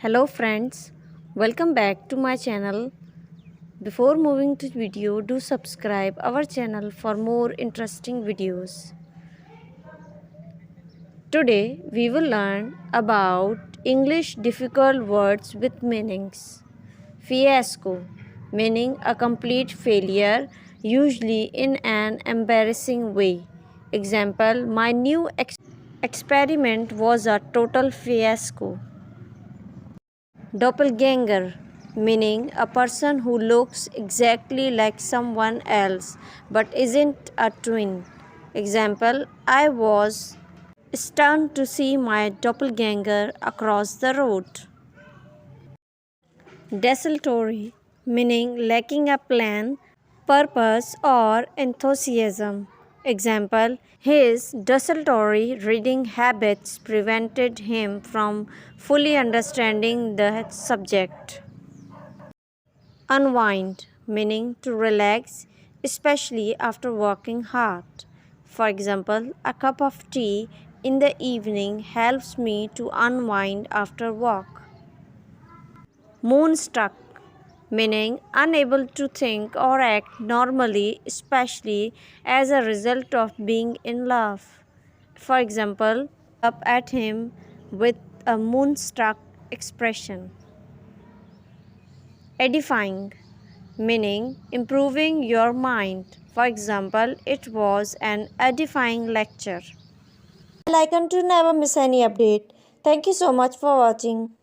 Hello friends, welcome back to my channel. Before moving to video, do subscribe our channel for more interesting videos. Today we will learn about English difficult words with meanings. Fiasco, meaning a complete failure, usually in an embarrassing way. Example, my new experiment was a total fiasco. Doppelganger, meaning a person who looks exactly like someone else but isn't a twin. Example, I was stunned to see my doppelganger across the road. Desultory, meaning lacking a plan, purpose, or enthusiasm. Example, his desultory reading habits prevented him from fully understanding the subject. Unwind, meaning to relax, especially after working hard. For example, a cup of tea in the evening helps me to unwind after work. Moonstruck, meaning unable to think or act normally, especially as a result of being in love. For example, up at him with a moonstruck expression. Edifying, meaning improving your mind. For example, it was an edifying lecture. Bell icon to never miss any update. Thank you so much for watching.